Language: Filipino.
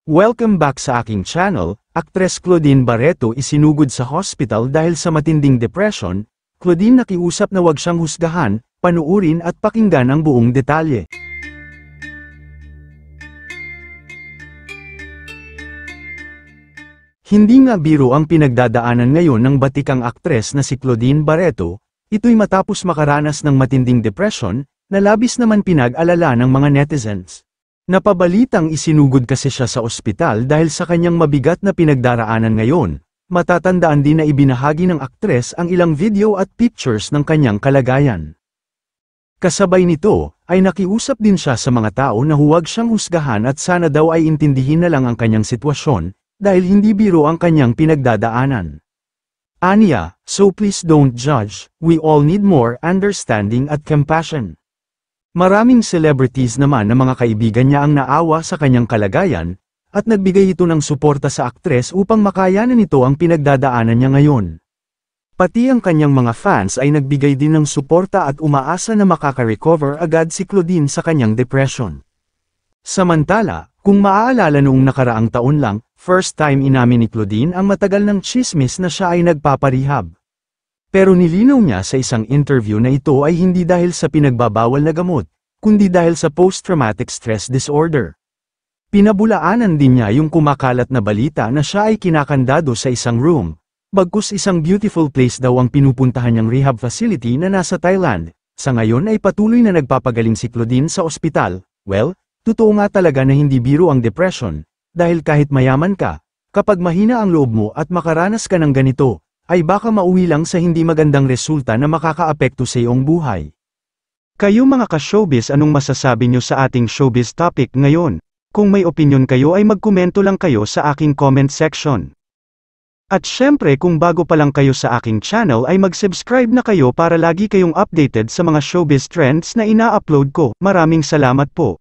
Welcome back sa aking channel. Aktres Claudine Barreto isinugod sa hospital dahil sa matinding depression. Claudine nakiusap na wag siyang husgahan, panuurin at pakinggan ang buong detalye. Hindi nga biro ang pinagdadaanan ngayon ng batikang aktres na si Claudine Barreto, ito'y matapos makaranas ng matinding depression, na labis naman pinag-alala ng mga netizens. Napabalitang isinugod kasi siya sa ospital dahil sa kanyang mabigat na pinagdaraanan ngayon. Matatandaan din na ibinahagi ng aktres ang ilang video at pictures ng kanyang kalagayan. Kasabay nito, ay nakiusap din siya sa mga tao na huwag siyang husgahan at sana daw ay intindihin na lang ang kanyang sitwasyon, dahil hindi biro ang kanyang pinagdadaanan. Aniya, so please don't judge, we all need more understanding at compassion. Maraming celebrities naman na mga kaibigan niya ang naawa sa kanyang kalagayan, at nagbigay ito ng suporta sa aktres upang makayanan nito ang pinagdadaanan niya ngayon. Pati ang kanyang mga fans ay nagbigay din ng suporta at umaasa na makaka-recover agad si Claudine sa kanyang depression. Samantala, kung maaalala noong nakaraang taon lang, first time inamin ni Claudine ang matagal ng tsismis na siya ay nagpaparehab. Pero nilinaw niya sa isang interview na ito ay hindi dahil sa pinagbabawal na gamot, kundi dahil sa post-traumatic stress disorder. Pinabulaanan din niya yung kumakalat na balita na siya ay kinakandado sa isang room, bagkus isang beautiful place daw ang pinupuntahan niyang rehab facility na nasa Thailand. Sa ngayon ay patuloy na nagpapagaling si Claudine sa ospital. Well, totoo nga talaga na hindi biro ang depression, dahil kahit mayaman ka, kapag mahina ang loob mo at makaranas ka ng ganito, ay baka mauwi lang sa hindi magandang resulta na makakaapekto sa iyong buhay. Kayo mga ka-showbiz, anong masasabi nyo sa ating showbiz topic ngayon? Kung may opinion kayo ay magkomento lang kayo sa aking comment section. At syempre kung bago pa lang kayo sa aking channel ay mag-subscribe na kayo para lagi kayong updated sa mga showbiz trends na ina-upload ko. Maraming salamat po.